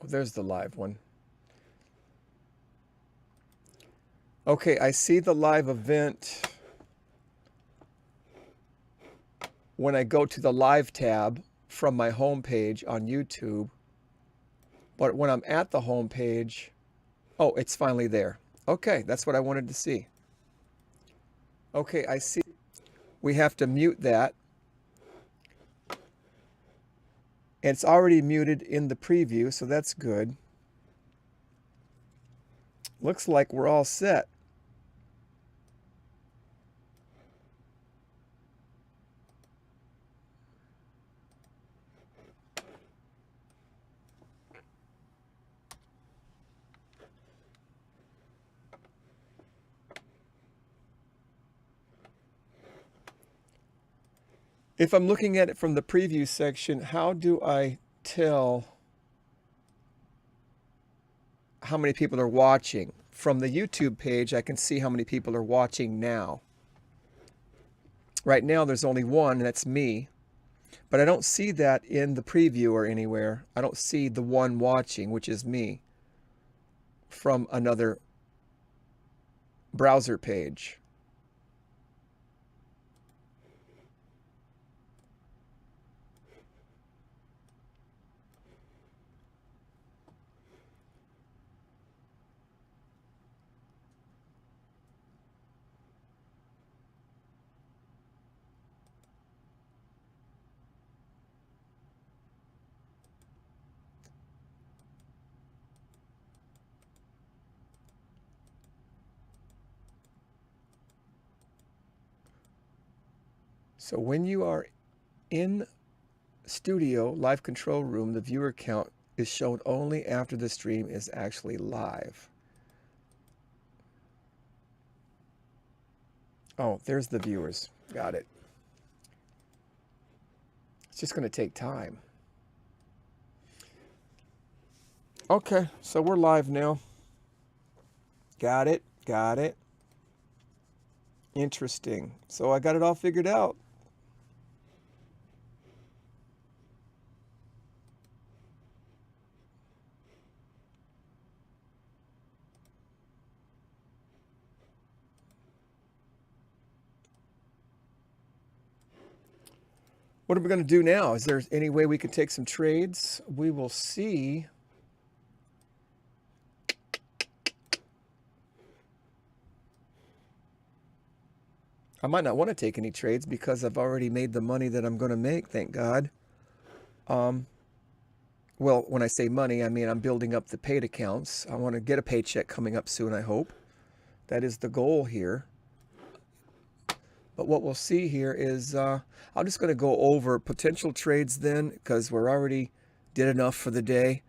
Oh, there's the live one. Okay, I see the live event when I go to the live tab from my home page on YouTube. But when I'm at the home page, oh, it's finally there. Okay, that's what I wanted to see. Okay, I see. We have to mute that. And it's already muted in the preview, so that's good. Looks like we're all set. If I'm looking at it from the preview section, how do I tell how many people are watching? From the YouTube page, I can see how many people are watching now. Right now, there's only one, and that's me. But I don't see that in the preview or anywhere. I don't see the one watching, which is me, from another browser page. So when you are in Studio Live Control Room, the viewer count is shown only after the stream is actually live. Oh, there's the viewers. Got it. It's just going to take time. Okay, so we're live now. Got it. Got it. Interesting. So I got it all figured out. What are we going to do now? Is there any way we can take some trades? We will see. I might not want to take any trades because I've already made the money that I'm going to make, thank God. Well, when I say money, I mean I'm building up the paid accounts. I want to get a paycheck coming up soon, I hope. That is the goal here. But what we'll see here is I'm just going to go over potential trades then, because we're already did enough for the day.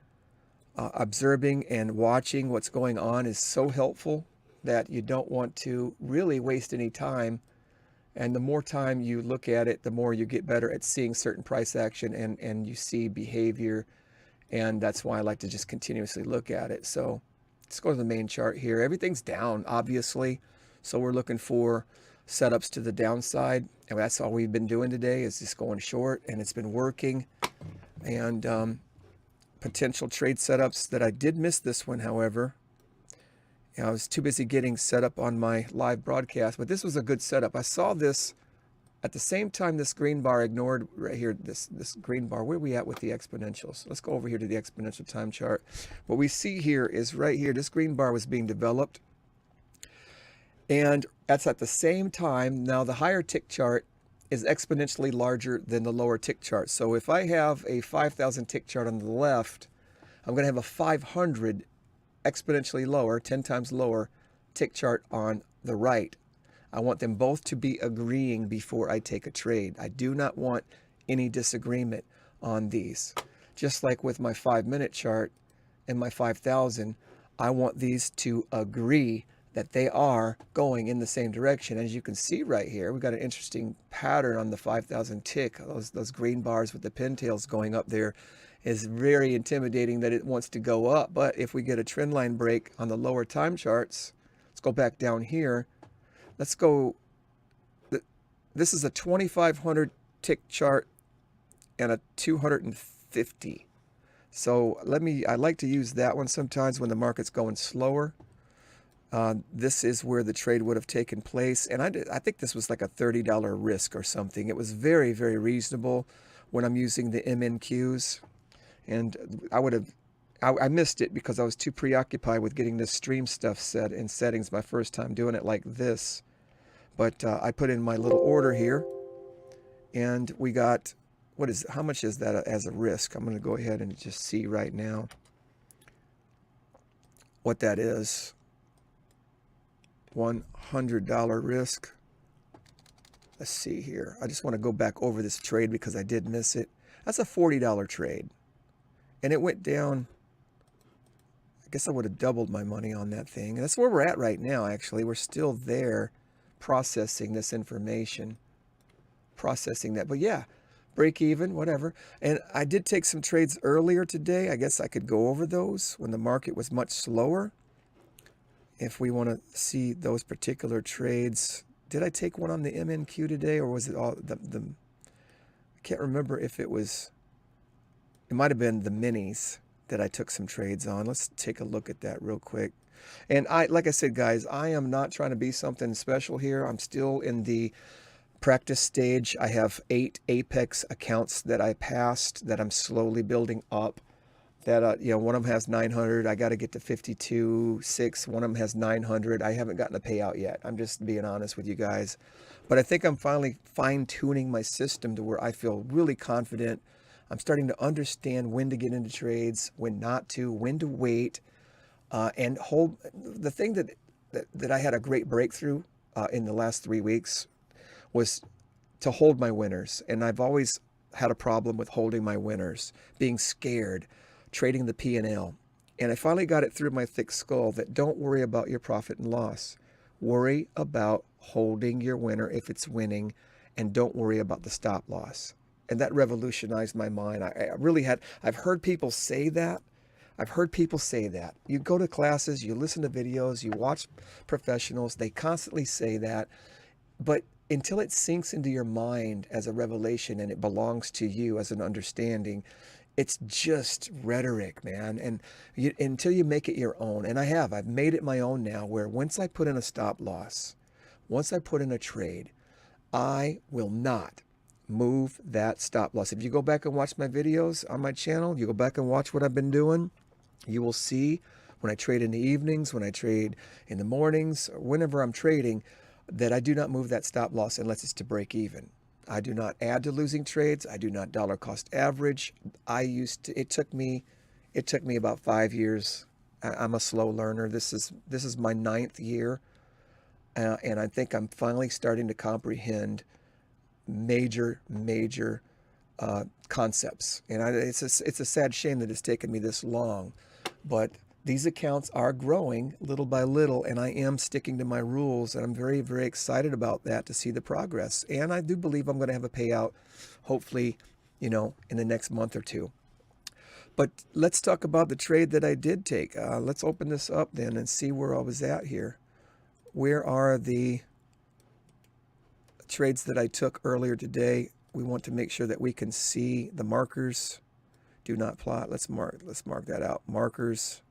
Observing and watching what's going on is so helpful that you don't want to really waste any time. And the more time you look at it, the more you get better at seeing certain price action and you see behavior. And that's why I like to just continuously look at it. So let's go to the main chart here. Everything's down, obviously. So we're looking for setups to the downside. And that's all we've been doing today is just going short. And it's been working. And potential trade setups that I did miss this one, however. I was too busy getting set up on my live broadcast. But this was a good setup. I saw this at the same time this green bar ignored right here, this green bar. Where are we at with the exponentials? Let's go over here to the exponential time chart. What we see here is right here, this green bar was being developed. And that's at the same time. Now the higher tick chart is exponentially larger than the lower tick chart. So if I have a 5,000 tick chart on the left, I'm going to have a 500 exponentially lower, 10 times lower tick chart on the right. I want them both to be agreeing before I take a trade. I do not want any disagreement on these. Just like with my 5-minute chart and my 5,000, I want these to agree that they are going in the same direction. As you can see right here, we've got an interesting pattern on the 5,000 tick. Those green bars with the pintails going up there is very intimidating that it wants to go up. But if we get a trend line break on the lower time charts, let's go back down here. Let's go, this is a 2,500 tick chart and a 250. So I like to use that one sometimes when the market's going slower. This is where the trade would have taken place. And I think this was like a $30 risk or something. It was very, very reasonable when I'm using the MNQs. And I missed it because I was too preoccupied with getting this stream stuff set in settings my first time doing it like this. But I put in my little order here, and we got, how much is that as a risk? I'm going to go ahead and just see right now what that is. $100 risk. Let's see here. I just want to go back over this trade because I did miss it. That's a $40 trade. And it went down. I guess I would have doubled my money on that thing. And that's where we're at right now, actually. We're still there processing this information. Processing that. But yeah, break even, whatever. And I did take some trades earlier today. I guess I could go over those when the market was much slower. If we want to see those particular trades. Did I take one on the MNQ today, or was it all I can't remember if it might have been the minis that I took some trades on. Let's take a look at that real quick. And like I said, guys, I am not trying to be something special here. I'm still in the practice stage. I have 8 Apex accounts that I passed that I'm slowly building up. That, one of them has 900. I got to get to 52.6. One of them has 900. I haven't gotten a payout yet. I'm just being honest with you guys. But I think I'm finally fine-tuning my system to where I feel really confident. I'm starting to understand when to get into trades, when not to, when to wait, and hold. The thing that I had a great breakthrough in the last 3 weeks was to hold my winners. And I've always had a problem with holding my winners, being scared, trading the P&L. And I finally got it through my thick skull that don't worry about your profit and loss. Worry about holding your winner if it's winning, and don't worry about the stop loss. And that revolutionized my mind. I've heard people say that. You go to classes, you listen to videos, you watch professionals, they constantly say that. But until it sinks into your mind as a revelation and it belongs to you as an understanding, it's just rhetoric, man. And until you make it your own, and I've made it my own now, where once I put in a stop loss, once I put in a trade, I will not move that stop loss. If you go back and watch my videos on my channel, you go back and watch what I've been doing, you will see when I trade in the evenings, when I trade in the mornings, or whenever I'm trading, that I do not move that stop loss unless it's to break even. I do not add to losing trades. I do not dollar cost average. It took me about 5 years. I'm a slow learner. This is my 9th year. And I think I'm finally starting to comprehend major concepts. And it's a sad shame that it's taken me this long, but these accounts are growing little by little, and I am sticking to my rules, and I'm very, very excited about that, to see the progress. And I do believe I'm going to have a payout, hopefully, in the next month or two. But let's talk about the trade that I did take. Let's open this up then and see where I was at here. Where are the trades that I took earlier today? We want to make sure that we can see the markers. Do not plot. Let's mark that out. Markers.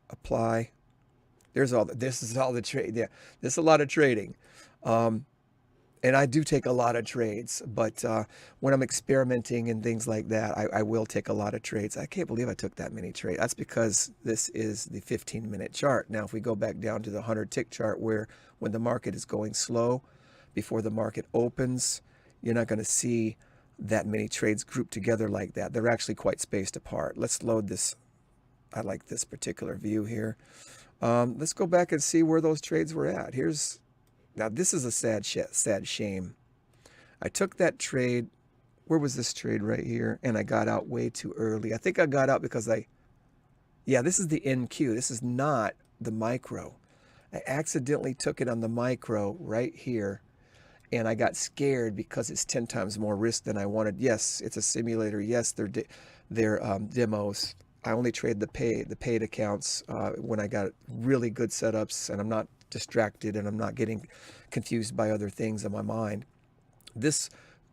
Apply. This is all the trade. Yeah, this is a lot of trading. And I do take a lot of trades, but when I'm experimenting and things like that, I will take a lot of trades. I can't believe I took that many trades. That's because this is the 15-minute chart. Now, if we go back down to the 100-tick chart, where when the market is going slow, before the market opens, you're not going to see that many trades grouped together like that. They're actually quite spaced apart. Let's load this. I like this particular view here. Let's go back and see where those trades were at. Now this is a sad shame. I took that trade. Where was this trade? Right here. And I got out way too early. I think I got out because this is the NQ. This is not the micro. I accidentally took it on the micro right here. And I got scared because it's 10 times more risk than I wanted. Yes, it's a simulator. Yes, they're demos. I only trade the paid accounts when I got really good setups, and I'm not distracted, and I'm not getting confused by other things in my mind. This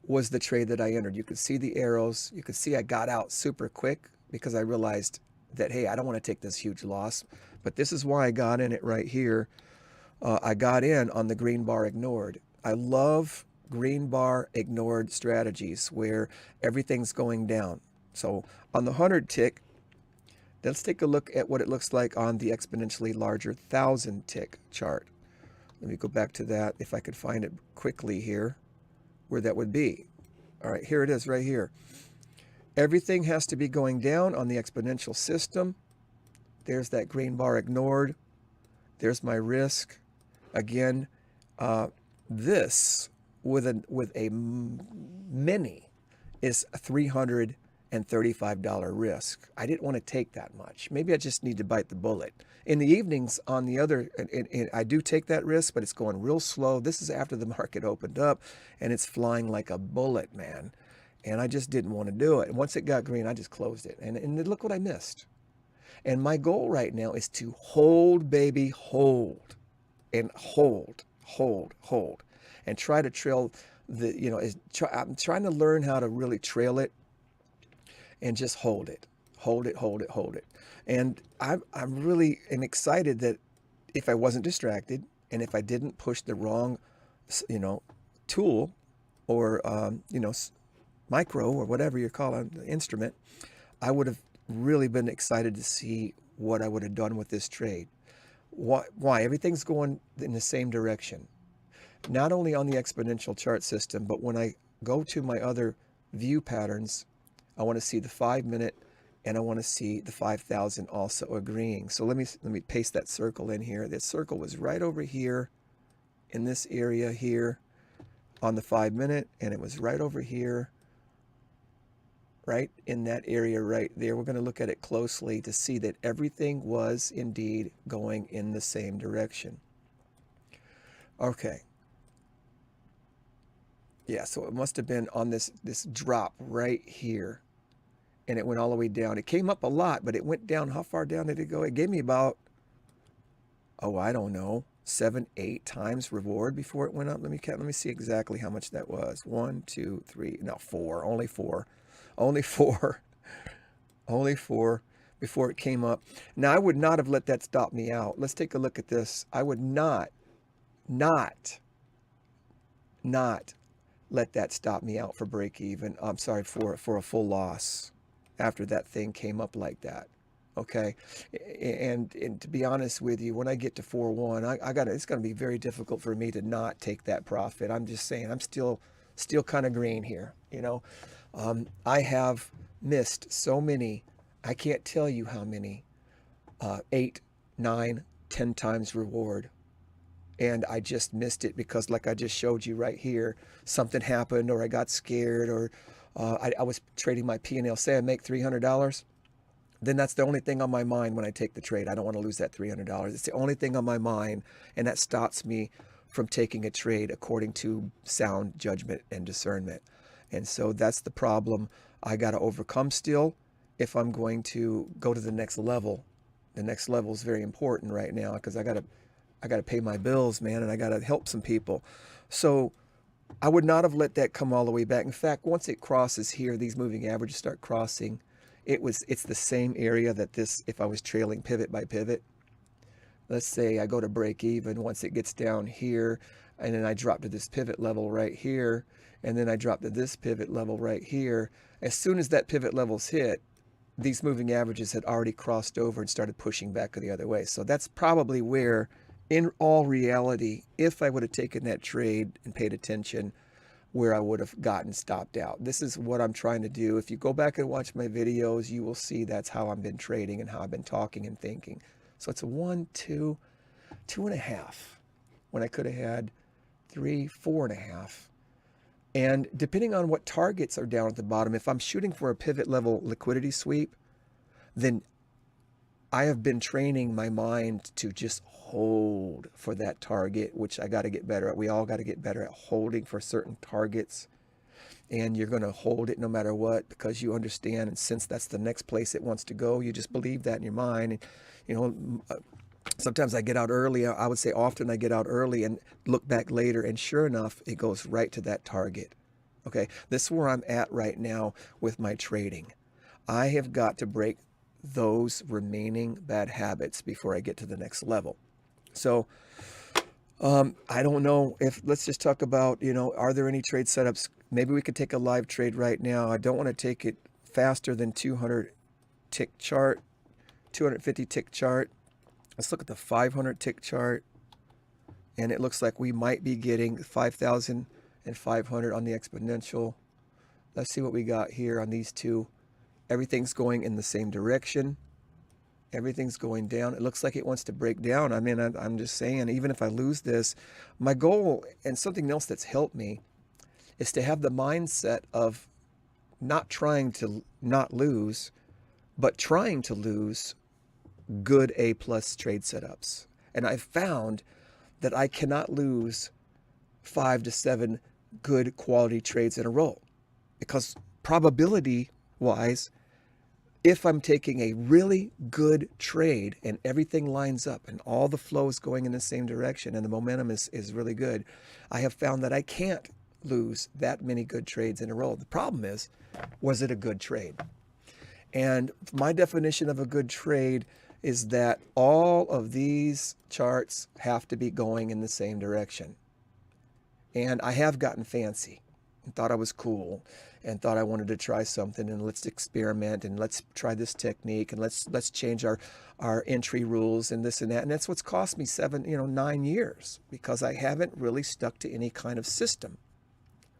was the trade that I entered. You could see the arrows. You could see I got out super quick. because I realized that, hey, I don't want to take this huge loss. But this is why I got in it right here. I got in on the green bar ignored. I love green bar ignored strategies where everything's going down. So on the 100 tick, let's take a look at what it looks like on the exponentially larger 1,000 tick chart. Let me go back to that if I could find it quickly here, where that would be. All right, here it is right here. Everything has to be going down on the exponential system. There's that green bar ignored. There's my risk. Again, this with a mini is a $335 risk. I didn't want to take that much. Maybe I just need to bite the bullet. In the evenings, on the other, I do take that risk, but it's going real slow. This is after the market opened up, and it's flying like a bullet, man. And I just didn't want to do it. And once it got green, I just closed it. And look what I missed. And my goal right now is to hold, baby, hold. And hold, and try to trail the, I'm trying to learn how to really trail it and just hold it. And I'm really excited that if I wasn't distracted and if I didn't push the wrong, tool or, micro or whatever you're calling the instrument, I would have really been excited to see what I would have done with this trade. Why? Everything's going in the same direction. Not only on the exponential chart system, but when I go to my other view patterns, I want to see the 5-minute and I want to see the 5,000 also agreeing. So let me paste that circle in here. This circle was right over here in this area here on the 5-minute, and it was right over here, right in that area right there. We're going to look at it closely to see that everything was indeed going in the same direction. Okay. Yeah, so it must have been on this drop right here. And it went all the way down. It came up a lot, but it went down. How far down did it go? It gave me about, I don't know, 7, 8 times reward before it went up. Let me see exactly how much that was. 1, 2, 3, no, 4, only 4. Only 4 before it came up. Now, I would not have let that stop me out. Let's take a look at this. I would not let that stop me out for break even. I'm sorry, for a full loss after that thing came up like that. Okay, and to be honest with you, when I get to 4-1, it's going to be very difficult for me to not take that profit. I'm just saying, I'm still kind of green here, I have missed so many, I can't tell you how many, 8, 9, 10 times reward. And I just missed it because, like I just showed you right here, something happened, or I got scared, or I was trading my P&L. Say I make $300, then that's the only thing on my mind when I take the trade. I don't want to lose that $300. It's the only thing on my mind, and that stops me from taking a trade according to sound judgment and discernment. And so that's the problem I got to overcome still if I'm going to go to the next level. The next level is very important right now because I got to pay my bills, man, and I got to help some people. So I would not have let that come all the way back. In fact, once it crosses here, these moving averages start crossing. It's the same area that this, if I was trailing pivot by pivot. Let's say I go to break even once it gets down here, and then I drop to this pivot level right here, and then I drop to this pivot level right here. As soon as that pivot level's hit, these moving averages had already crossed over and started pushing back the other way. So that's probably where, in all reality, if I would have taken that trade and paid attention, where I would have gotten stopped out. This is what I'm trying to do. If you go back and watch my videos, you will see that's how I've been trading and how I've been talking and thinking. So it's a 1, 2, 2.5, when I could have had 3, 4.5. And depending on what targets are down at the bottom, if I'm shooting for a pivot level liquidity sweep, then I have been training my mind to just hold for that target, which I got to get better at. We all got to get better at holding for certain targets. And you're going to hold it no matter what, because you understand and since that's the next place it wants to go. You just believe that in your mind. And, sometimes I get out early. I would say often I get out early and look back later, and sure enough, it goes right to that target. Okay, this is where I'm at right now with my trading. I have got to break those remaining bad habits before I get to the next level. So I don't know if, let's just talk about, are there any trade setups? Maybe we could take a live trade right now. I don't want to take it faster than 200 tick chart, 250 tick chart. Let's look at the 500 tick chart. And it looks like we might be getting 5,500 on the exponential. Let's see what we got here on these two. Everything's going in the same direction. Everything's going down. It looks like it wants to break down. I mean, I'm just saying, even if I lose this, my goal, and something else that's helped me, is to have the mindset of not trying to not lose, but trying to lose good A+ trade setups. And I've found that I cannot lose 5 to 7 good quality trades in a row, because probability wise, if I'm taking a really good trade and everything lines up and all the flow is going in the same direction and the momentum is really good, I have found that I can't lose that many good trades in a row. The problem is, was it a good trade? And my definition of a good trade is that all of these charts have to be going in the same direction. And I have gotten fancy and thought I was cool and thought I wanted to try something, and let's experiment and let's try this technique and let's change our entry rules and this and that. And that's what's cost me 9 years, because I haven't really stuck to any kind of system.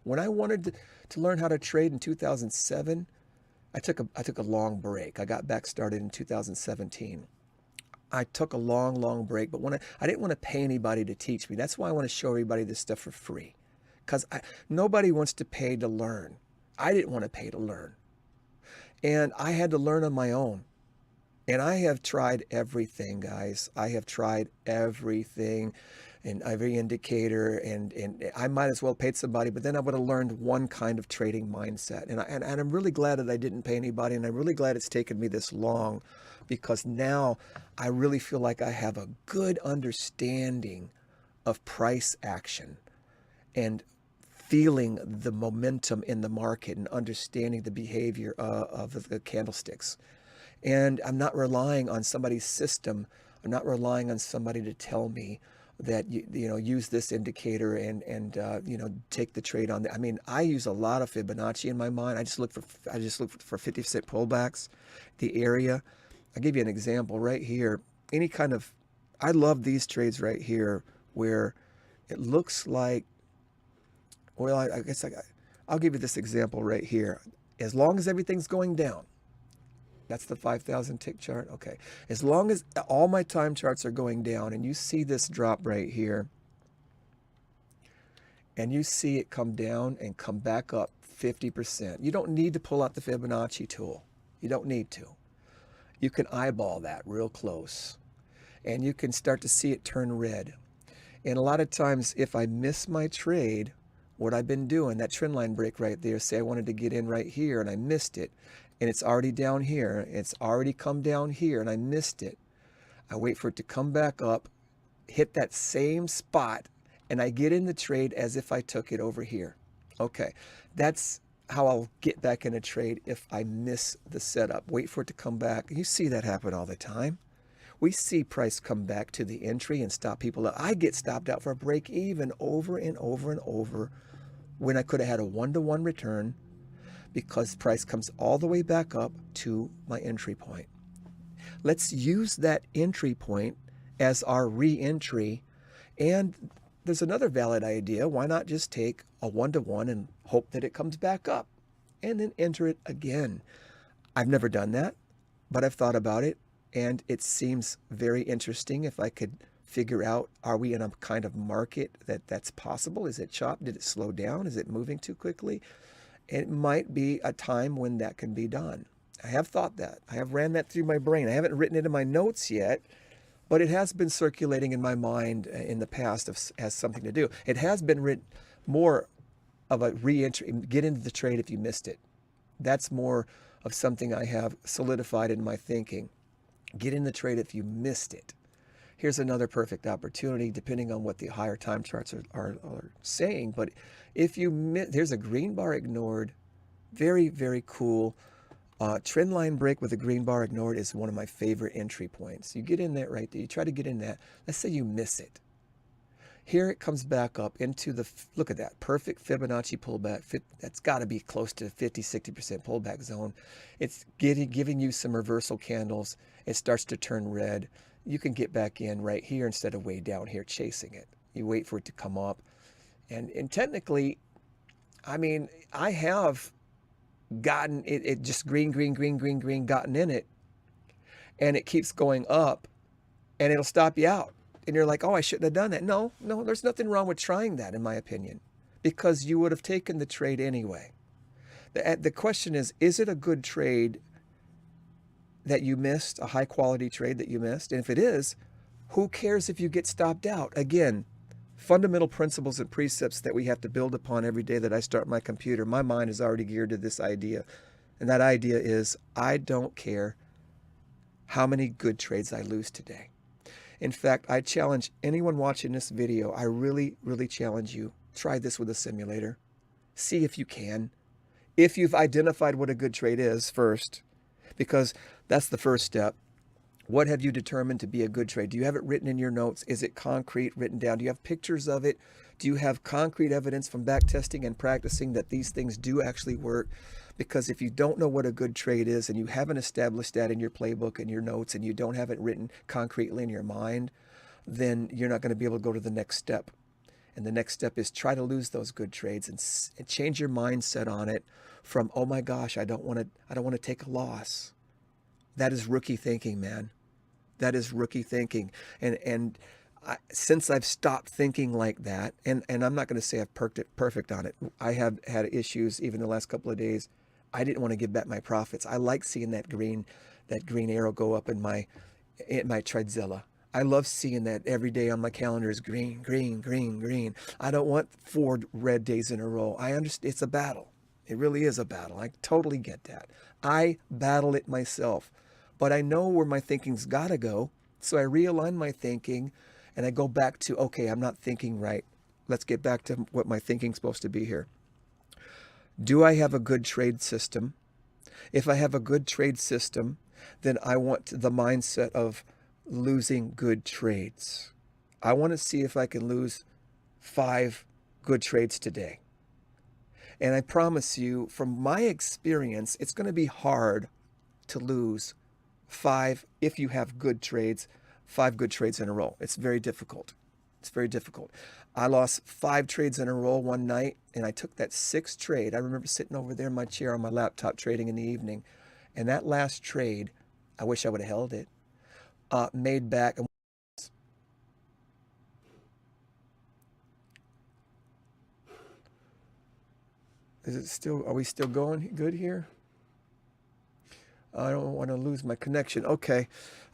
When I wanted to learn how to trade in 2007, I took a long break. I got back started in 2017. I took a long break, but I didn't want to pay anybody to teach me. That's why I want to show everybody this stuff for free, because nobody wants to pay to learn. I didn't want to pay to learn, and I had to learn on my own. And I have tried everything, guys. I have tried everything, and every indicator, and I might as well paid somebody, but then I would have learned one kind of trading mindset. And I'm really glad that I didn't pay anybody, and I'm really glad it's taken me this long, because now I really feel like I have a good understanding of price action and feeling the momentum in the market and understanding the behavior of the candlesticks. And I'm not relying on somebody's system. I'm not relying on somebody to tell me that use this indicator and take the trade on. I mean, I use a lot of Fibonacci in my mind. I just look for 50% pullbacks, the area. I'll give you an example right here. I love these trades right here where it looks like, well, I guess I'll give you this example right here. As long as everything's going down, that's the 5,000 tick chart. Okay. As long as all my time charts are going down and you see this drop right here, and you see it come down and come back up 50%, you don't need to pull out the Fibonacci tool. You don't need to. You can eyeball that real close, and you can start to see it turn red. And a lot of times, if I miss my trade, what I've been doing, that trend line break right there, say I wanted to get in right here and I missed it, and it's already down here, it's already come down here and I missed it. I wait for it to come back up, hit that same spot, and I get in the trade as if I took it over here. Okay, that's how I'll get back in a trade if I miss the setup. Wait for it to come back. You see that happen all the time. We see price come back to the entry and stop people out. I get stopped out for a break even over and over and over when I could have had a 1-to-1 return, because price comes all the way back up to my entry point. Let's use that entry point as our re-entry. And there's another valid idea. Why not just take a 1-to-1 and hope that it comes back up and then enter it again? I've never done that, but I've thought about it, and it seems very interesting. If I could figure out, are we in a kind of market that's possible? Is it chopped? Did it slow down? Is it moving too quickly? It might be a time when that can be done. I have thought that. I have ran that through my brain. I haven't written it in my notes yet, but it has been circulating in my mind in the past as something to do. It has been written more of a re-entry, get into the trade if you missed it. That's more of something I have solidified in my thinking. Get in the trade if you missed it. Here's another perfect opportunity, depending on what the higher time charts are saying. But if you miss, there's a green bar ignored, very, very cool Trend line break with a green bar ignored is one of my favorite entry points. You get in that right there. You try to get in that. Let's say you miss it. Here it comes back up into the, look at that, perfect Fibonacci pullback. That's got to be close to 50, 60% pullback zone. It's giving you some reversal candles. It starts to turn red. You can get back in right here instead of way down here chasing it. You wait for it to come up. And technically, I mean, I have gotten it just green, gotten in it. And it keeps going up and it'll stop you out. And you're like, oh, I shouldn't have done that. No, there's nothing wrong with trying that, in my opinion, because you would have taken the trade anyway. The question is it a good trade that you missed, a high quality trade that you missed? And if it is, who cares if you get stopped out? Again, fundamental principles and precepts that we have to build upon every day that I start my computer. My mind is already geared to this idea. And that idea is, I don't care how many good trades I lose today. In fact, I challenge anyone watching this video, I really, really challenge you. Try this with a simulator. See if you can. If you've identified what a good trade is first, because that's the first step. What have you determined to be a good trade? Do you have it written in your notes? Is it concrete, written down? Do you have pictures of it? Do you have concrete evidence from back testing and practicing that these things do actually work? Because if you don't know what a good trade is and you haven't established that in your playbook and your notes and you don't have it written concretely in your mind, then you're not going to be able to go to the next step. And the next step is try to lose those good trades and change your mindset on it from, oh my gosh, I don't want to take a loss. That is rookie thinking, man. That is rookie thinking. And since I've stopped thinking like that, and I'm not going to say I've perfect on it. I have had issues even the last couple of days. I didn't want to give back my profits. I like seeing that green arrow go up in my Tradzilla. I love seeing that every day on my calendar is green, green, green, green. I don't want 4 red days in a row. I understand it's a battle. It really is a battle. I totally get that. I battle it myself, but I know where my thinking's got to go. So I realign my thinking and I go back to, okay, I'm not thinking right. Let's get back to what my thinking's supposed to be here. Do I have a good trade system? If I have a good trade system, then I want the mindset of losing good trades. I want to see if I can lose 5 good trades today. And I promise you, from my experience, it's going to be hard to lose 5 if you have good trades, 5 good trades in a row. It's very difficult. It's very difficult. I lost 5 trades in a row one night, and I took that 6th trade. I remember sitting over there in my chair on my laptop trading in the evening. And that last trade, I wish I would have held it, made back. Is it still, are we still going good here? I don't want to lose my connection. Okay.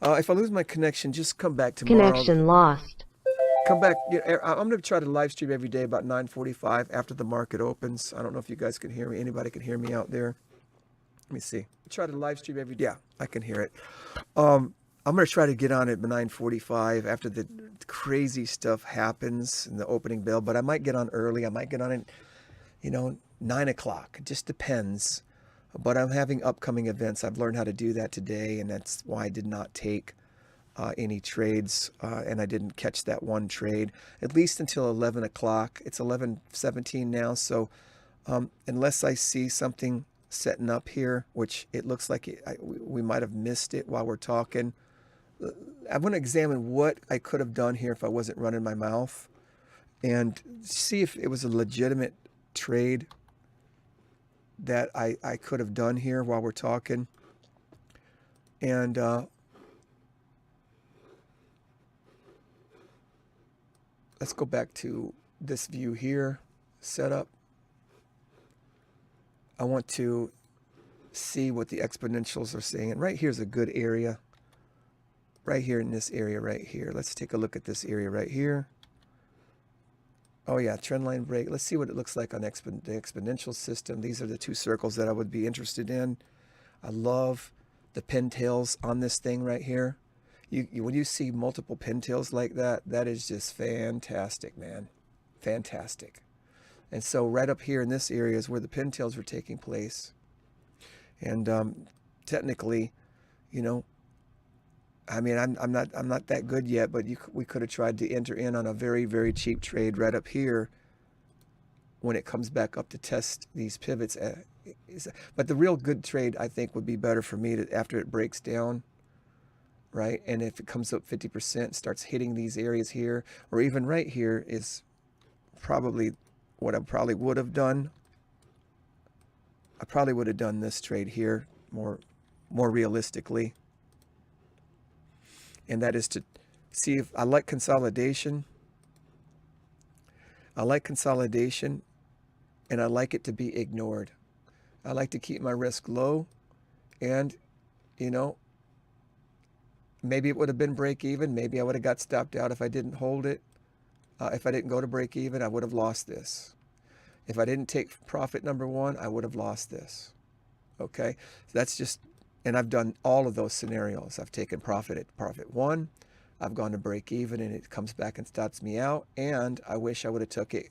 If I lose my connection, just come back tomorrow. Connection lost. Come back. I'm going to try to live stream every day about 9:45 after the market opens. I don't know if you guys can hear me. Anybody can hear me out there? Let me see. I try to live stream every day. Yeah, I can hear it. I'm going to try to get on at 9:45 after the crazy stuff happens in the opening bell, but I might get on early. I might get on at, 9 o'clock. It just depends. But I'm having upcoming events. I've learned how to do that today, and that's why I did not take any trades, and I didn't catch that one trade, at least until 11 o'clock. It's 11:17 now, so unless I see something setting up here, which it looks like we might have missed it while we're talking, I want to examine what I could have done here if I wasn't running my mouth and see if it was a legitimate trade that I could have done here while we're talking. And let's go back to this view here, setup. I want to see what the exponentials are saying. And right here's a good area. Right here in this area right here. Let's take a look at this area right here. Oh yeah, trend line break. Let's see what it looks like on the exponential system. These are the 2 circles that I would be interested in. I love the pintails on this thing right here. When you see multiple pintails like that, that is just fantastic, man. Fantastic. And so right up here in this area is where the pintails were taking place. And technically, you know, I mean, I'm not that good yet, but we could have tried to enter in on a very, very cheap trade right up here when it comes back up to test these pivots. But the real good trade, I think, would be better for me to, after it breaks down, right? And if it comes up 50%, starts hitting these areas here, or even right here, is probably what I probably would have done. I probably would have done this trade here more realistically. And that is to see if I like consolidation. I like consolidation, and I like it to be ignored. I like to keep my risk low, and, you know, maybe it would have been break even. Maybe I would have got stopped out if I didn't hold it. If I didn't go to break even, I would have lost this. If I didn't take profit number one, I would have lost this. Okay, so that's just, and I've done all of those scenarios. I've taken profit at profit one. I've gone to break even and it comes back and stops me out. And I wish I would have took it.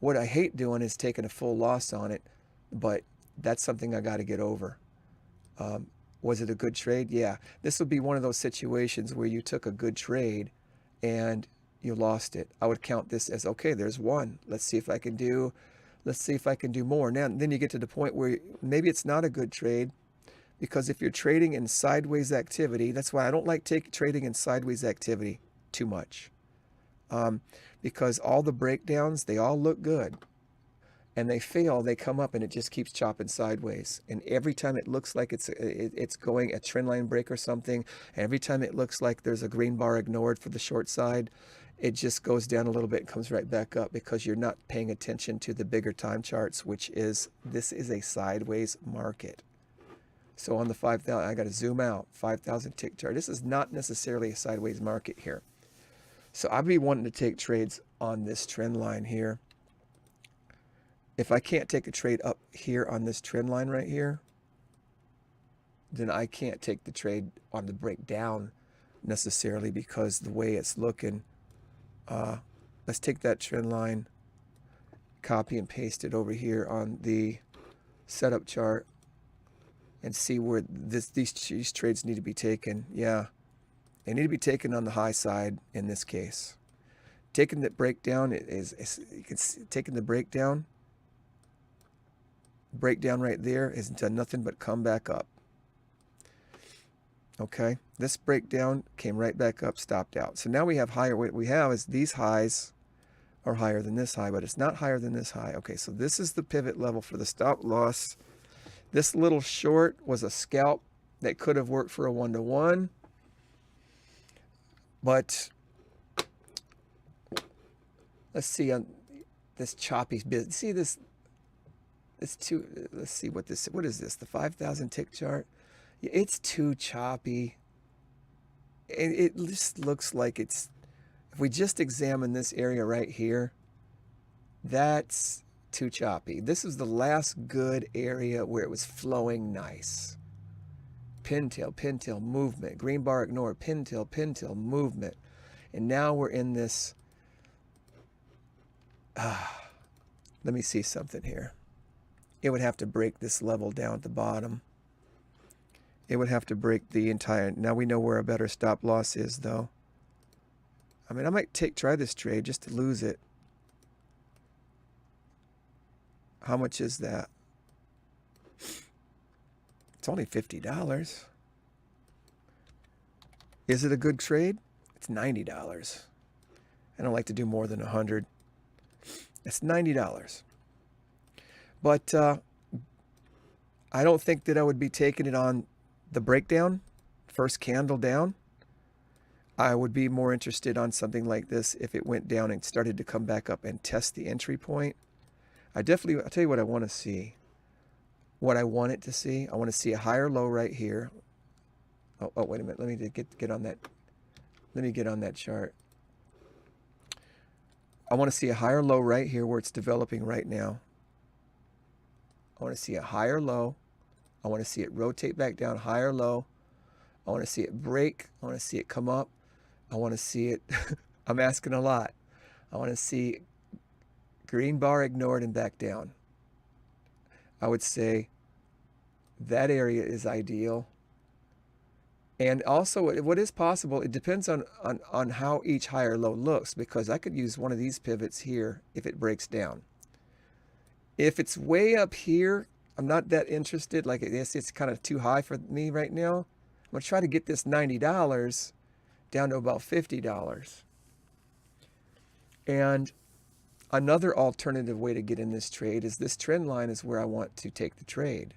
What I hate doing is taking a full loss on it, but that's something I got to get over. Was it a good trade? Yeah. This would be one of those situations where you took a good trade and you lost it. I would count this as, okay, there's one. Let's see if I can do more. Now, then you get to the point where maybe it's not a good trade, because if you're trading in sideways activity, that's why I don't like trading in sideways activity too much. Because all the breakdowns, they all look good. And they fail, they come up and it just keeps chopping sideways. And every time it looks like it's going a trend line break or something, every time it looks like there's a green bar ignored for the short side, it just goes down a little bit and comes right back up, because you're not paying attention to the bigger time charts, which is, this is a sideways market. So on the 5,000, I got to zoom out, 5,000 tick chart. This is not necessarily a sideways market here. So I'd be wanting to take trades on this trend line here. If I can't take a trade up here on this trend line right here, then I can't take the trade on the breakdown necessarily, because the way it's looking. Let's take that trend line, copy and paste it over here on the setup chart, and see where these trades need to be taken. Yeah, they need to be taken on the high side in this case. Taking the breakdown is you can see, taking the breakdown right there hasn't done nothing but come back up. Okay, this breakdown came right back up, stopped out. So now we have higher. What we have is these highs are higher than this high, but it's not higher than this high. Okay, so this is the pivot level for the stop loss. This little short was a scalp that could have worked for a 1-to-1, but let's see on this choppy business. See this too. Let's see what is this? The 5,000 tick chart. It's too choppy. It just looks like it's, if we just examine this area right here, that's too choppy. This is the last good area where it was flowing nice. Pintail movement, green bar ignored, pintail movement. And now we're in this, let me see something here. It would have to break this level down at the bottom. It would have to break the entire, now we know where a better stop loss is though. I mean, I might try this trade just to lose it. How much is that? It's only $50. Is it a good trade? It's $90. I don't like to do more than 100. It's $90. But I don't think that I would be taking it on the breakdown, first candle down. I would be more interested on something like this if it went down and started to come back up and test the entry point. I'll tell you what I want to see. What I want it to see, I want to see a higher low right here. Oh, wait a minute. Let me get on that. Let me get on that chart. I want to see a higher low right here where it's developing right now. I want to see a higher low. I want to see it rotate back down, higher low. I want to see it break. I want to see it come up. I want to see it. I'm asking a lot. I want to see green bar ignored and back down. I would say That area is ideal. And also, what is possible, it depends on how each high or low looks, because I could use one of these pivots here if it breaks down. If it's way up here, I'm not that interested. Like it's kind of too high for me right now. I'm going to try to get this $90 down to about $50. And another alternative way to get in this trade is this trend line is where I want to take the trade.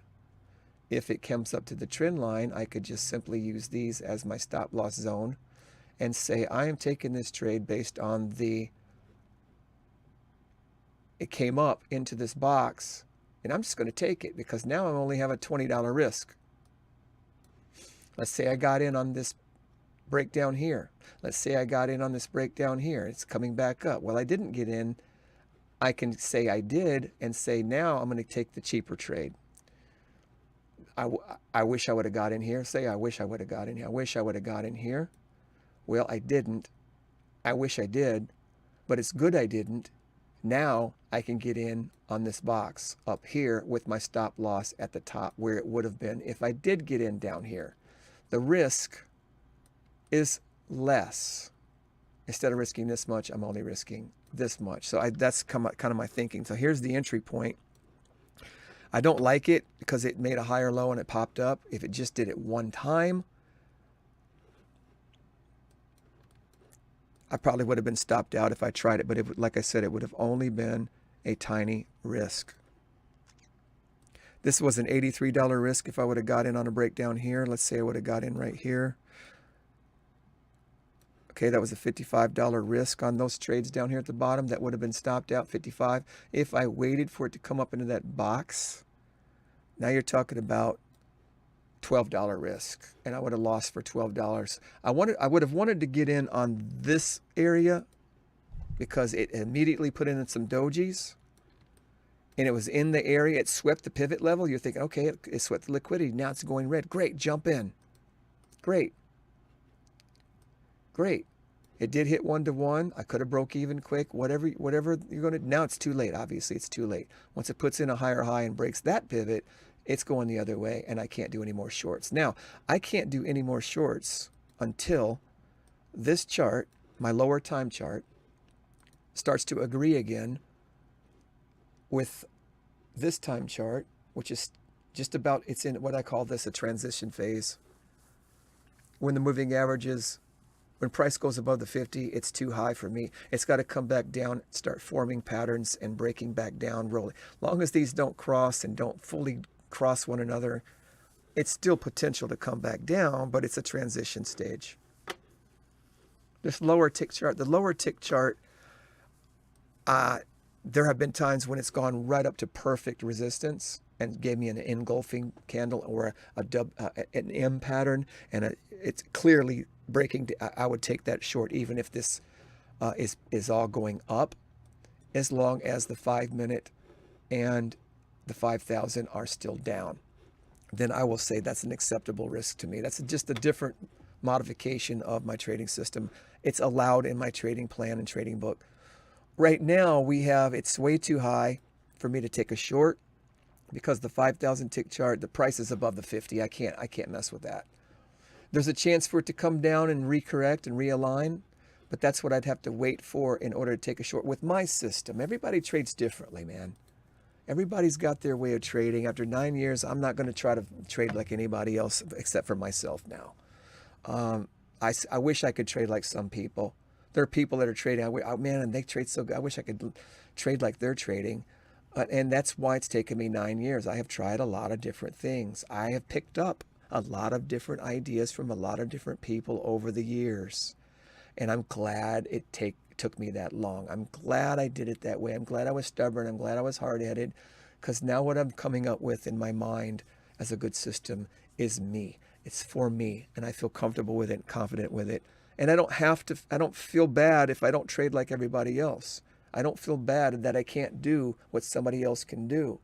If it comes up to the trend line, I could just simply use these as my stop loss zone and say I am taking this trade based on it came up into this box, and I'm just going to take it because now I only have a $20 risk. Let's say I got in on this breakdown here. Let's say I got in on this breakdown here. It's coming back up. Well, I didn't get in. I can say I did and say now I'm going to take the cheaper trade. I wish I would have got in here. Say, I wish I would have got in here. I wish I would have got in here. Well, I didn't. I wish I did, but it's good I didn't. Now I can get in on this box up here with my stop loss at the top where it would have been if I did get in down here. The risk is less. Instead of risking this much, I'm only risking this much. So that's kind of my thinking. So here's the entry point. I don't like it because it made a higher low and it popped up. If it just did it one time, I probably would have been stopped out if I tried it. But like I said, it would have only been a tiny risk. This was an $83 risk if I would have got in on a breakdown here. Let's say I would have got in right here. Okay, that was a $55 risk on those trades down here at the bottom. That would have been stopped out, 55. If I waited for it to come up into that box, now you're talking about $12 risk, and I would have lost for $12. I would have wanted to get in on this area because it immediately put in some dojis, and it was in the area. It swept the pivot level. You're thinking, okay, it swept the liquidity. Now it's going red. Great, jump in. Great. Great. It did hit 1-to-1. I could have broke even quick. Whatever you're going to. Now it's too late. Obviously, it's too late. Once it puts in a higher high and breaks that pivot, it's going the other way, and I can't do any more shorts. Now, I can't do any more shorts until this chart, my lower time chart, starts to agree again with this time chart, which is just about, it's in what I call this a transition phase. When the moving averages, when price goes above the 50, it's too high for me. It's got to come back down, start forming patterns and breaking back down, rolling. Long as these don't cross and don't fully cross one another, it's still potential to come back down, but it's a transition stage. This lower tick chart, the lower tick chart, there have been times when it's gone right up to perfect resistance and gave me an engulfing candle or an M pattern, and it's clearly breaking. I would take that short even if this is all going up, as long as the 5-minute and the 5,000 are still down. Then I will say that's an acceptable risk to me. That's just a different modification of my trading system. It's allowed in my trading plan and trading book. Right now it's way too high for me to take a short because the 5,000 tick chart, the price is above the 50. I can't mess with that. There's a chance for it to come down and recorrect and realign, but that's what I'd have to wait for in order to take a short with my system. Everybody trades differently, man. Everybody's got their way of trading. After 9 years, I'm not going to try to trade like anybody else except for myself now. I wish I could trade like some people. There are people that are trading, man, and they trade so good. I wish I could trade like they're trading. And that's why it's taken me 9 years. I have tried a lot of different things. I have picked up a lot of different ideas from a lot of different people over the years. And I'm glad it took me that long. I'm glad I did it that way. I'm glad I was stubborn. I'm glad I was hard-headed, because now what I'm coming up with in my mind as a good system is me. It's for me, and I feel comfortable with it and confident with it. And I don't feel bad if I don't trade like everybody else. I don't feel bad that I can't do what somebody else can do.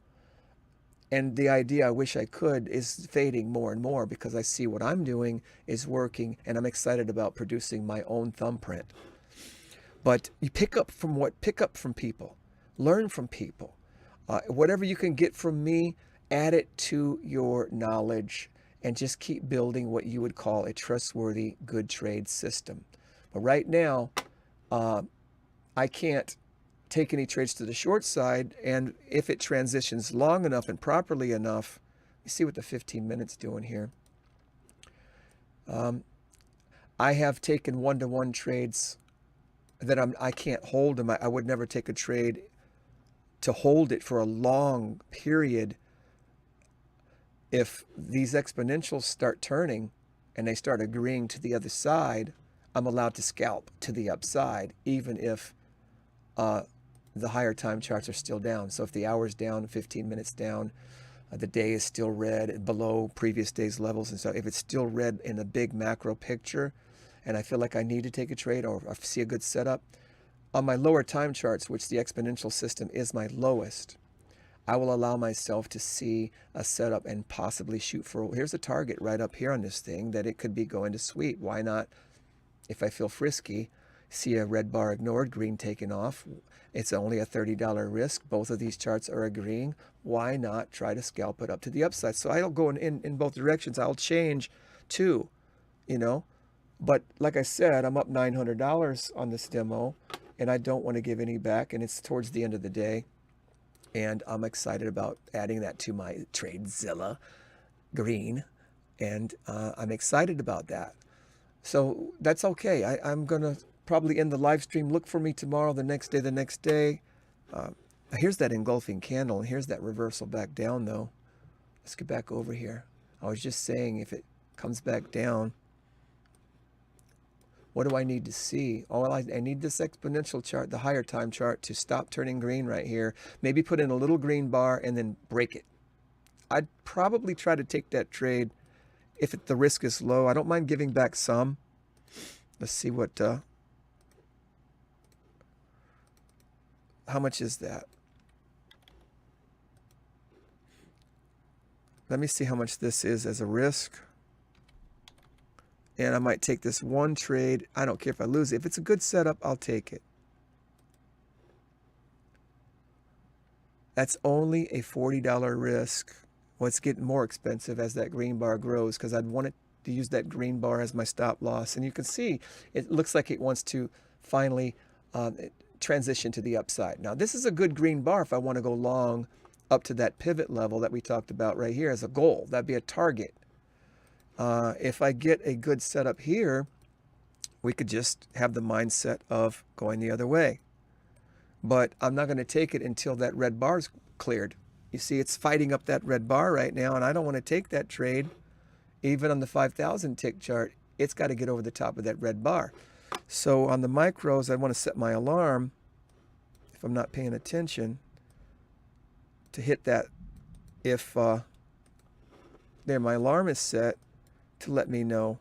And the idea I wish I could is fading more and more because I see what I'm doing is working, and I'm excited about producing my own thumbprint. But you pick up from people, learn from people. Whatever you can get from me add it to your knowledge and just keep building what you would call a trustworthy good trade system. But right now, I can't take any trades to the short side, and if it transitions long enough and properly enough, you see what the 15 minutes doing here. I have taken one-to-one trades that I can't hold them. I would never take a trade to hold it for a long period. If these exponentials start turning and they start agreeing to the other side, I'm allowed to scalp to the upside, even if the higher time charts are still down. So if the hour's down, 15 minutes down, the day is still red below previous day's levels. And so if it's still red in a big macro picture, and I feel like I need to take a trade or I see a good setup, on my lower time charts, which the exponential system is my lowest, I will allow myself to see a setup and possibly shoot for, here's a target right up here on this thing that it could be going to sweep. Why not, if I feel frisky, see a red bar ignored, green taken off? It's only a $30 risk. Both of these charts are agreeing. Why not try to scalp it up to the upside? So I'll go in both directions. I'll change too, you know. But like I said, I'm up $900 on this demo, and I don't want to give any back, and it's towards the end of the day. And I'm excited about adding that to my TradeZilla green, and I'm excited about that. So that's okay. I'm going to probably end the live stream. Look for me tomorrow, the next day. Here's that engulfing candle, and here's that reversal back down, though. Let's get back over here. I was just saying, if it comes back down, what do I need to see? Oh, well, I need this exponential chart, the higher time chart, to stop turning green right here. Maybe put in a little green bar and then break it. I'd probably try to take that trade if the risk is low. I don't mind giving back some. Let's see what, how much is that? Let me see how much this is as a risk. And I might take this one trade. I don't care if I lose it. If it's a good setup, I'll take it. That's only a $40 risk. Well, it's getting more expensive as that green bar grows, because I'd want it to use that green bar as my stop loss. And you can see it looks like it wants to finally transition to the upside. Now, this is a good green bar if I want to go long up to that pivot level that we talked about right here as a goal. That'd be a target. If I get a good setup here, we could just have the mindset of going the other way. But I'm not going to take it until that red bar's cleared. You see, it's fighting up that red bar right now, and I don't want to take that trade. Even on the 5,000 tick chart, it's got to get over the top of that red bar. So on the micros, I want to set my alarm, if I'm not paying attention, to hit that. If there, my alarm is set to let me know.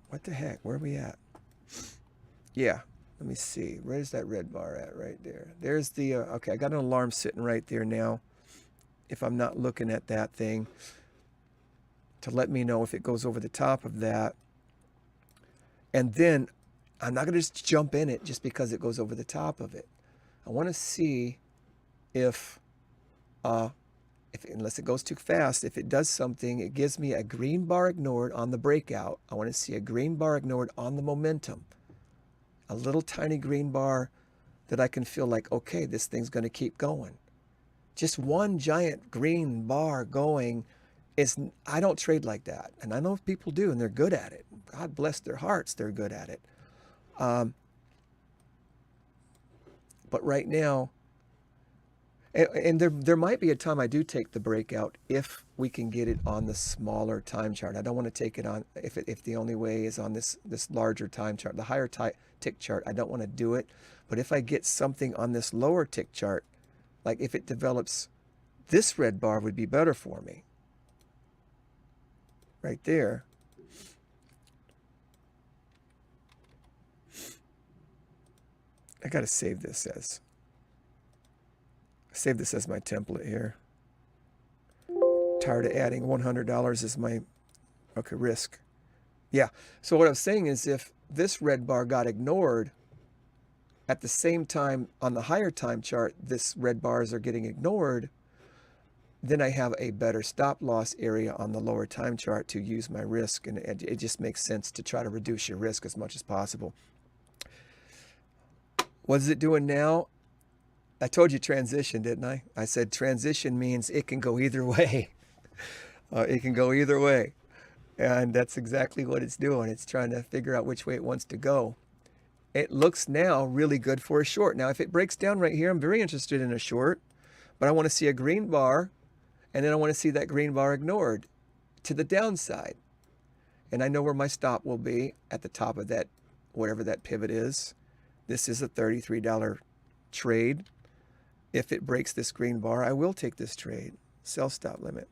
What the heck? Where are we at? Yeah, let me see. Where's that red bar at? Right there. There's the, okay, I got an alarm sitting right there now. If I'm not looking at that thing, to let me know if it goes over the top of that. And then I'm not going to just jump in it just because it goes over the top of it. I want to see if unless it goes too fast, if it does something, it gives me a green bar ignored on the breakout. I want to see a green bar ignored on the momentum. A little tiny green bar that I can feel like, okay, this thing's going to keep going. Just one giant green bar going is, I don't trade like that. And I know people do, and they're good at it. God bless their hearts, they're good at it. But right now, and there might be a time I do take the breakout if we can get it on the smaller time chart. I don't want to take it on if the only way is on this larger time chart, the higher tick chart. I don't want to do it. But if I get something on this lower tick chart, like if it develops, this red bar would be better for me. Right there. I got to save this as my template here. Tired of adding $100 as my, okay, risk. Yeah, so what I was saying is if this red bar got ignored, at the same time on the higher time chart, this red bars are getting ignored, then I have a better stop loss area on the lower time chart to use my risk, and it just makes sense to try to reduce your risk as much as possible. What is it doing now? I told you transition, didn't I? I said transition means it can go either way. It can go either way. And that's exactly what it's doing. It's trying to figure out which way it wants to go. It looks now really good for a short. Now, if it breaks down right here, I'm very interested in a short, but I want to see a green bar, and then I want to see that green bar ignored to the downside. And I know where my stop will be at the top of that, whatever that pivot is. This is a $33 trade. If it breaks this green bar, I will take this trade. Sell stop limit.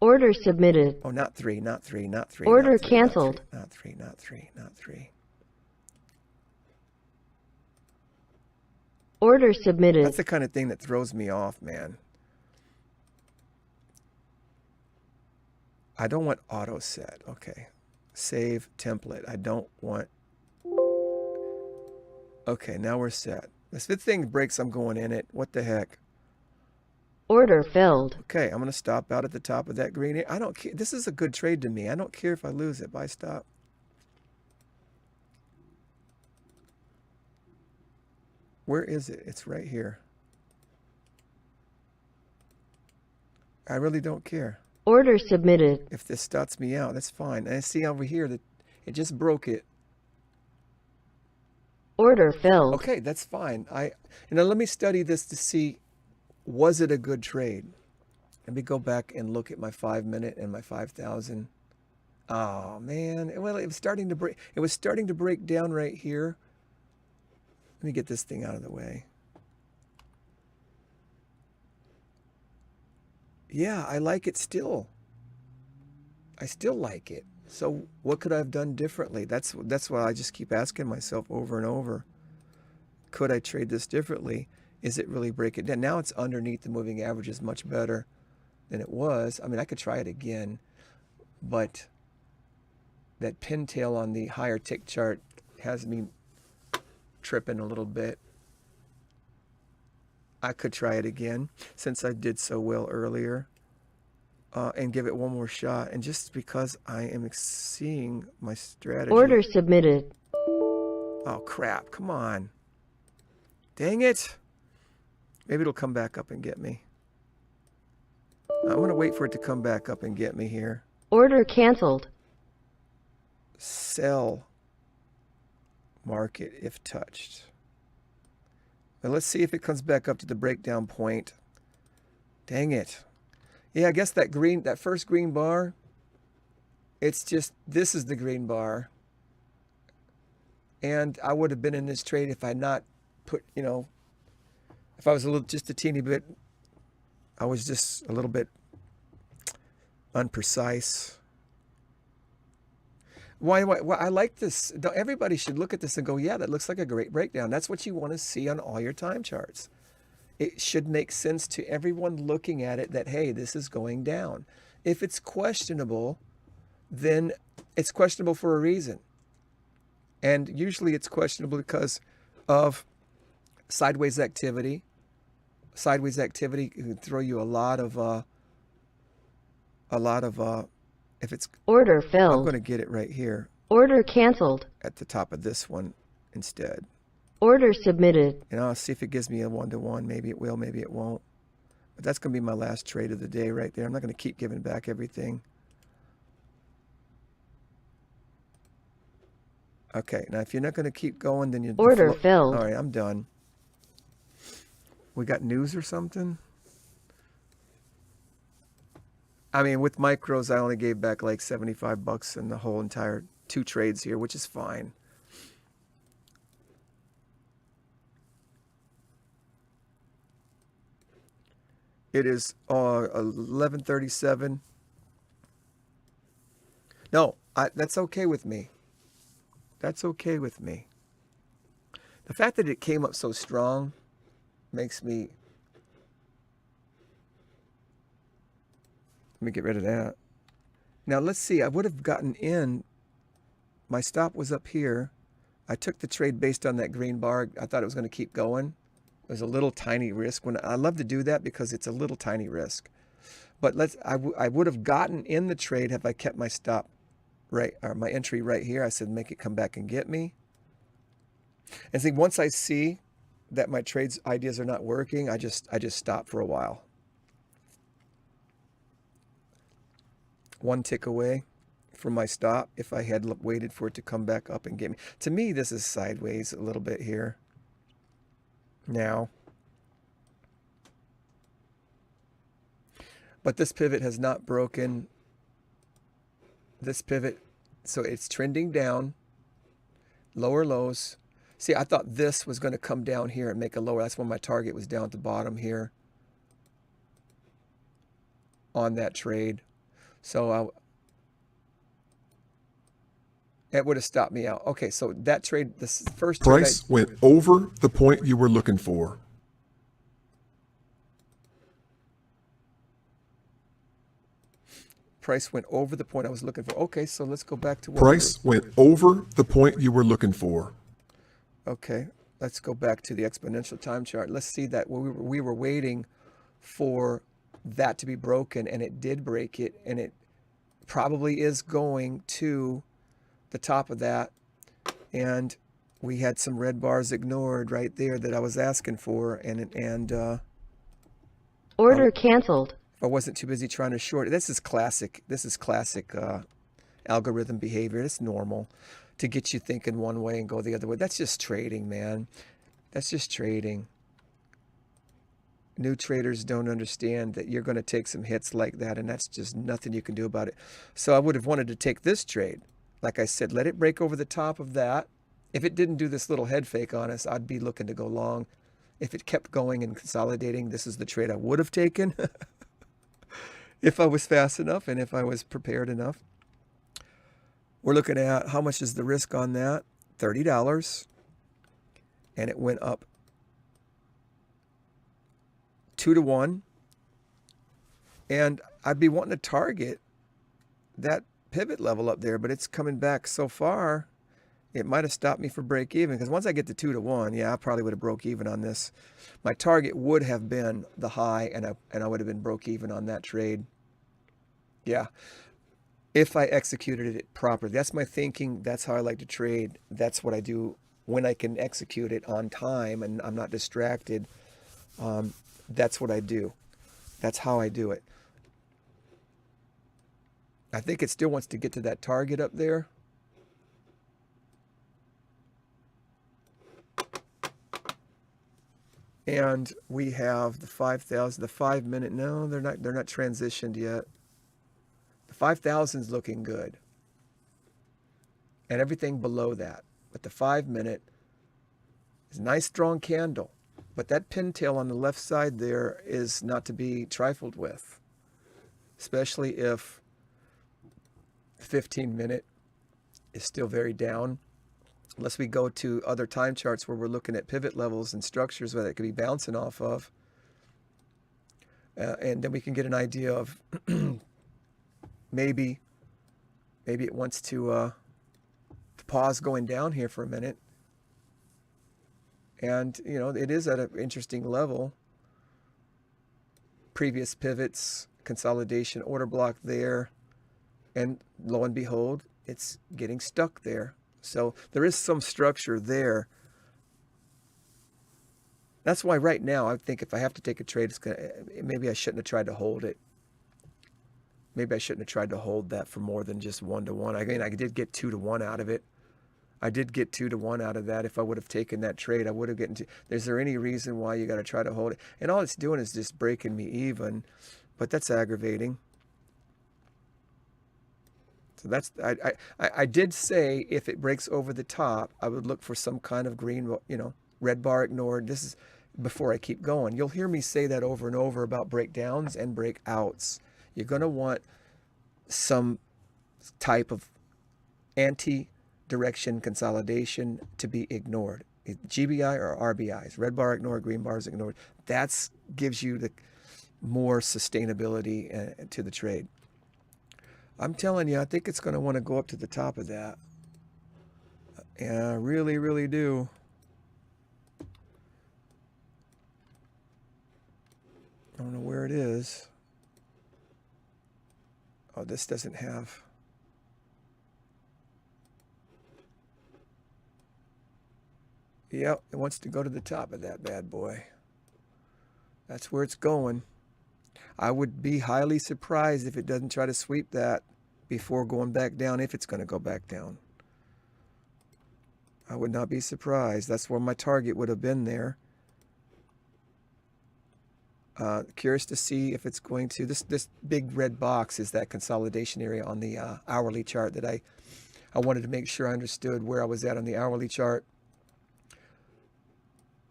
Order submitted. Oh, not three, not three, not three. Order not three, canceled. Not three, not three, not three. Order submitted. That's the kind of thing that throws me off, man. I don't want auto set. Okay. Save template. I don't want. Okay, now we're set. If this thing breaks, I'm going in it. What the heck? Order filled. Okay, I'm going to stop out at the top of that green. I don't care. This is a good trade to me. I don't care if I lose it. Buy stop. Where is it? It's right here. I really don't care. Order submitted. If this stops me out, that's fine. And I see over here that it just broke it. Order filled. Okay, that's fine. Let me study this to see, was it a good trade? Let me go back and look at my 5-minute and my 5,000. Oh man, well, it was starting to break. It was starting to break down right here. Let me get this thing out of the way. Yeah, I like it still. I still like it. So what could I have done differently? That's why I just keep asking myself over and over. Could I trade this differently? Is it really breaking down? Now it's underneath the moving average is much better than it was. I mean, I could try it again, but that pintail on the higher tick chart has me tripping a little bit. I could try it again since I did so well earlier. And give it one more shot. And just because I am seeing my strategy. Order submitted. Oh, crap. Come on. Dang it. Maybe it'll come back up and get me. I'm going to wait for it to come back up and get me here. Order canceled. Sell market if touched. But let's see if it comes back up to the breakdown point. Dang it. Yeah, I guess that first green bar, it's just, this is the green bar. And I would have been in this trade if I not put, if I was just a teeny bit, I was just a little bit unprecise. Why I like this. Everybody should look at this and go, yeah, that looks like a great breakdown. That's what you want to see on all your time charts. It should make sense to everyone looking at it that, hey, this is going down. If it's questionable, then it's questionable for a reason. And usually it's questionable because of sideways activity. Sideways activity can throw you a lot of if it's order filled. I'm going to get it right here. Order canceled. At the top of this one instead. Order submitted. And I'll see if it gives me a 1-to-1. Maybe it will, maybe it won't. But that's going to be my last trade of the day right there. I'm not going to keep giving back everything. Okay, now if you're not going to keep going, then you order filled. All right, I'm done. We got news or something? I mean, with micros, I only gave back like $75 in the whole entire 2 trades here, which is fine. It is 11:37. No, that's okay with me. That's okay with me. The fact that it came up so strong makes me... Let me get rid of that. Now, let's see. I would have gotten in. My stop was up here. I took the trade based on that green bar. I thought it was going to keep going. It was a little tiny risk. I love to do that because it's a little tiny risk. But I would have gotten in the trade if I kept my stop right, or my entry right here. I said make it come back and get me. And see, once I see that my trades ideas are not working, I just stop for a while. One tick away from my stop if I had waited for it to come back up and get me. To me, this is sideways a little bit here. Now. But this pivot has not broken this pivot, so it's trending down, lower lows. See, I thought this was going to come down here and make a lower. That's when my target was down at the bottom here on that trade. So it would have stopped me out. Okay, so that trade, this first trade, Price went over the point you were looking for. price went over the point I was looking for. Okay, so let's go back to what Price went over the point you were looking for. Okay, let's go back to the exponential time chart. Let's see that we were waiting for that to be broken, and it did break it, and it probably is going to the top of that. And we had some red bars ignored right there that I was asking for, and Order canceled. I wasn't too busy trying to short it. This is classic. This is classic algorithm behavior. It's normal to get you thinking one way and go the other way. That's just trading, man. That's just trading. New traders don't understand that you're going to take some hits like that, and that's just nothing you can do about it. So I would have wanted to take this trade. Like I said, let it break over the top of that. If it didn't do this little head fake on us, I'd be looking to go long. If it kept going and consolidating, this is the trade I would have taken if I was fast enough and if I was prepared enough. We're looking at how much is the risk on that? $30. And it went up 2 to 1. And I'd be wanting to target that pivot level up there, but it's coming back so far, it might have stopped me for break even, because once I get to 2 to 1, yeah, I probably would have broke even on this. My target would have been the high, and I would have been broke even on that trade. Yeah, if I executed it properly. That's my thinking. That's how I like to trade. That's what I do when I can execute it on time and I'm not distracted. That's what I do. That's how I do it. I think it still wants to get to that target up there. And we have the 5,000, the 5 minute. No, they're not transitioned yet. The 5,000 is looking good. And everything below that. But the 5 minute is a nice strong candle. But that pintail on the left side there is not to be trifled with. Especially if the 15 minute is still very down. Unless we go to other time charts where we're looking at pivot levels and structures where that could be bouncing off of. And then we can get an idea of maybe it wants to pause going down here for a minute. And, you know, it is at an interesting level. Previous pivots, consolidation, order block there. And lo and behold, it's getting stuck there. So there is some structure there. That's why right now I think if I have to take a trade, maybe I shouldn't have tried to hold it. Maybe I shouldn't have tried to hold that for more than just 1 to 1. I mean, I did get 2 to 1 out of it. I did get 2 to 1 out of that. If I would have taken that trade, I would have gotten to. Is there any reason why you got to try to hold it? And all it's doing is just breaking me even, but that's aggravating. So that's I did say if it breaks over the top, I would look for some kind of green, you know, red bar ignored. This is before I keep going. You'll hear me say that over and over about breakdowns and breakouts. You're going to want some type of anti-direction consolidation to be ignored. GBI or RBIs, red bar ignored, green bars ignored. That gives you the more sustainability to the trade. I'm telling you, I think it's going to want to go up to the top of that. And I really, really do. I don't know where it is. Oh, this doesn't have. Yep, it wants to go to the top of that bad boy. That's where it's going. I would be highly surprised if it doesn't try to sweep that before going back down, if it's going to go back down. I would not be surprised. That's where my target would have been there. Curious to see if it's going to. This big red box is that consolidation area on the hourly chart that I wanted to make sure I understood where I was at on the hourly chart.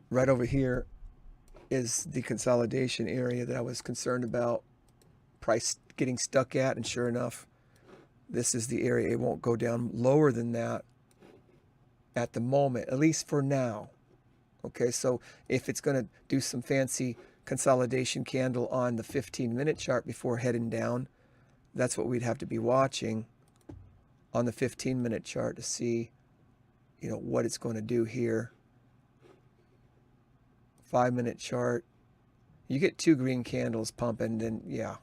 Right over here is the consolidation area that I was concerned about price getting stuck at, and sure enough, this is the area. It won't go down lower than that at the moment, at least for now. Okay, so if it's going to do some fancy consolidation candle on the 15-minute chart before heading down, that's what we'd have to be watching on the 15-minute chart to see, you know, what it's going to do here. 5-minute chart, you get 2 green candles pumping, then yeah,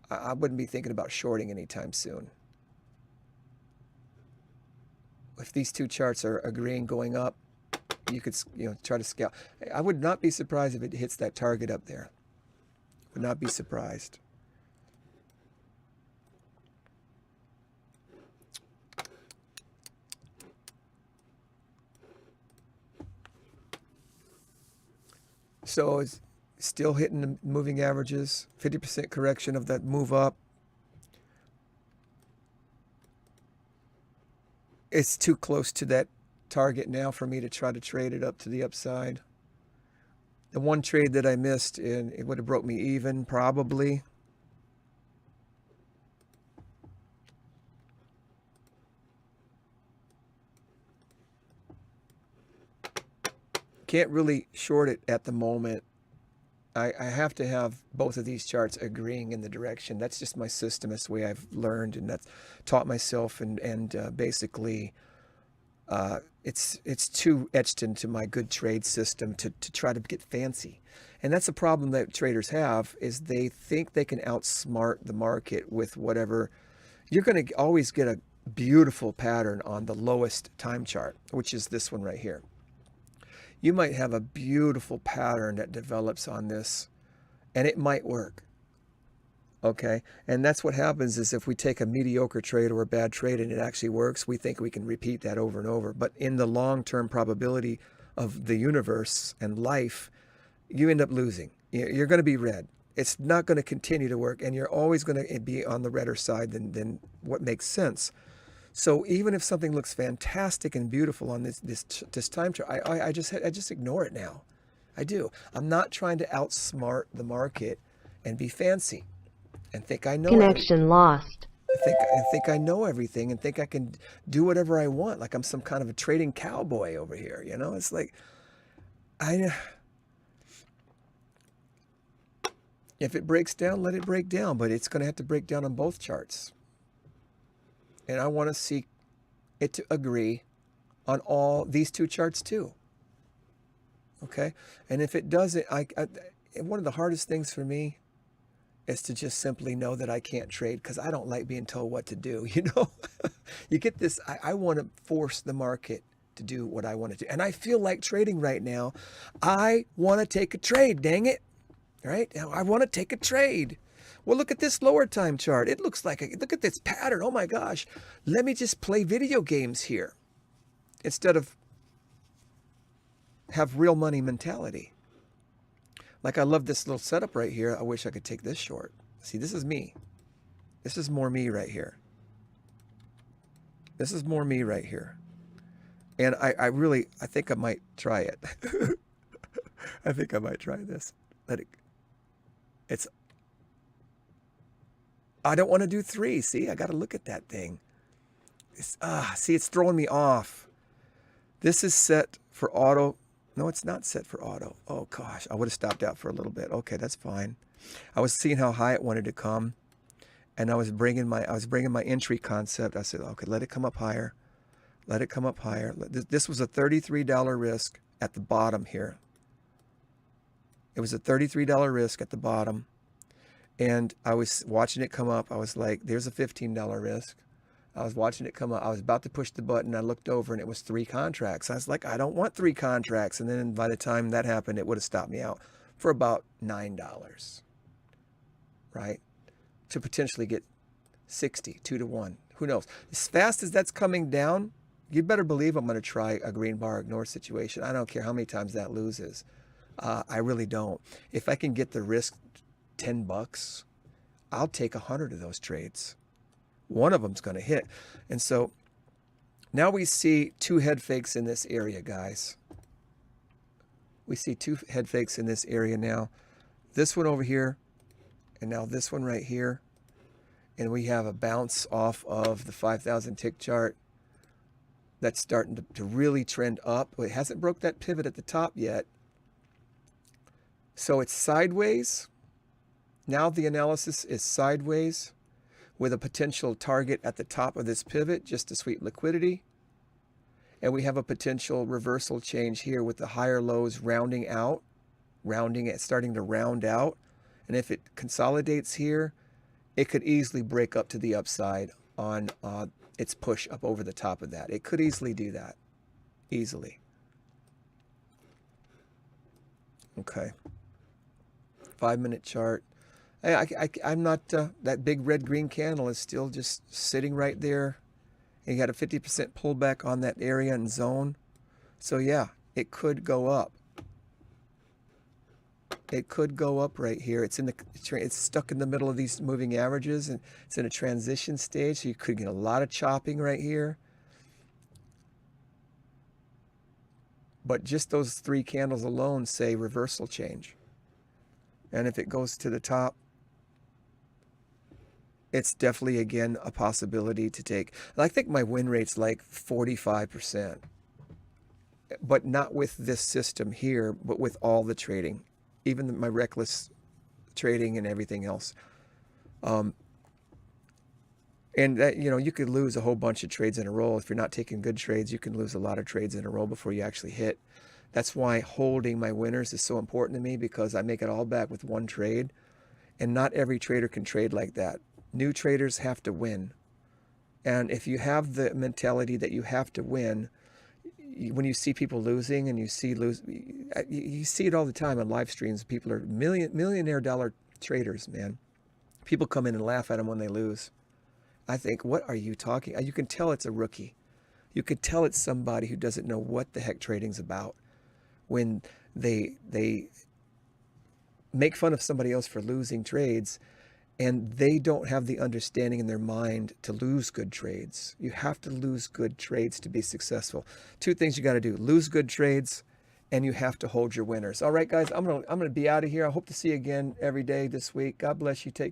I wouldn't be thinking about shorting anytime soon. If these 2 charts are agreeing going up, you could, you know, try to scalp. I would not be surprised if it hits that target up there. Would not be surprised. So it's still hitting the moving averages, 50% correction of that move up. It's too close to that target now for me to try to trade it up to the upside. The one trade that I missed, and it would have broke me even probably. Can't really short it at the moment. I have to have both of these charts agreeing in the direction. That's just my system. That's the way I've learned, and that's taught myself, and basically it's too etched into my good trade system to try to get fancy. And that's the problem that traders have, is they think they can outsmart the market with whatever. You're going to always get a beautiful pattern on the lowest time chart, which is this one right here. You might have a beautiful pattern that develops on this, and it might work. Okay, and that's what happens is if we take a mediocre trade or a bad trade and it actually works, we think we can repeat that over and over. But in the long-term probability of the universe and life, you end up losing. You're going to be red. It's not going to continue to work, and you're always going to be on the redder side than what makes sense. So even if something looks fantastic and beautiful on this time chart, I just ignore it now. I do. I'm not trying to outsmart the market and be fancy and think I know Connection lost. I think I know everything and think I can do whatever I want, like I'm some kind of a trading cowboy over here. You know, it's like if it breaks down, let it break down, but it's going to have to break down on both charts. And I want to see it to agree on all these 2 charts too. Okay? And if it doesn't, one of the hardest things for me is to just simply know that I can't trade, because I don't like being told what to do, you know? You get this, I want to force the market to do what I want to do. And I feel like trading right now. I want to take a trade, dang it. Right? I want to take a trade. Well, look at this lower time chart. It looks like, look at this pattern. Oh my gosh. Let me just play video games here instead of have real money mentality. Like, I love this little setup right here. I wish I could take this short. See, this is me. This is more me right here. This is more me right here. And I think I might try it. I think I might try this. I don't want to do 3. See, I got to look at that thing. See, it's throwing me off. This is set for auto. No, it's not set for auto. Oh gosh, I would have stopped out for a little bit. Okay, that's fine. I was seeing how high it wanted to come, and I was bringing my entry concept. I said, okay, let it come up higher. Let it come up higher. This was a $33 risk at the bottom here. It was a $33 risk at the bottom. And I was watching it come up. I was like, there's a $15 risk. I was watching it come up. I was about to push the button. I looked over and it was 3 contracts. I was like, I don't want 3 contracts. And then by the time that happened, it would have stopped me out for about $9, right? To potentially get 60, 2 to 1. Who knows? As fast as that's coming down, you better believe I'm going to try a green bar ignore situation. I don't care how many times that loses. I really don't. If I can get the risk $10, I'll take 100 of those trades. One of them's going to hit. And so now we see 2 head fakes in this area, guys. We see 2 head fakes in this area now. This one over here, and now this one right here. And we have a bounce off of the 5,000 tick chart that's starting to really trend up. It hasn't broke that pivot at the top yet. So it's sideways. Now the analysis is sideways with a potential target at the top of this pivot just to sweep liquidity. And we have a potential reversal change here with the higher lows rounding out, starting to round out. And if it consolidates here, it could easily break up to the upside on its push up over the top of that. It could easily do that. Easily. Okay. 5-minute chart. I'm not, that big red-green candle is still just sitting right there. You got a 50% pullback on that area and zone. So yeah, it could go up. It could go up right here. It's stuck in the middle of these moving averages, and it's in a transition stage. So you could get a lot of chopping right here. But just those 3 candles alone say reversal change. And if it goes to the top, it's definitely, again, a possibility to take. I think my win rate's like 45%, but not with this system here, but with all the trading, even my reckless trading and everything else. And that, you could lose a whole bunch of trades in a row. If you're not taking good trades, you can lose a lot of trades in a row before you actually hit. That's why holding my winners is so important to me, because I make it all back with 1 trade. And not every trader can trade like that. New traders have to win. And if you have the mentality that you have to win, when you see people losing and you see it all the time on live streams. People are millionaire dollar traders, man. People come in and laugh at them when they lose. I think, what are you talking? You can tell it's a rookie. You could tell it's somebody who doesn't know what the heck trading's about when they make fun of somebody else for losing trades, and they don't have the understanding in their mind to lose good trades. You have to lose good trades to be successful. 2 things you got to do: lose good trades, and you have to hold your winners. All right, guys, I'm gonna be out of here. I hope to see you again every day this week. God bless you. Take care.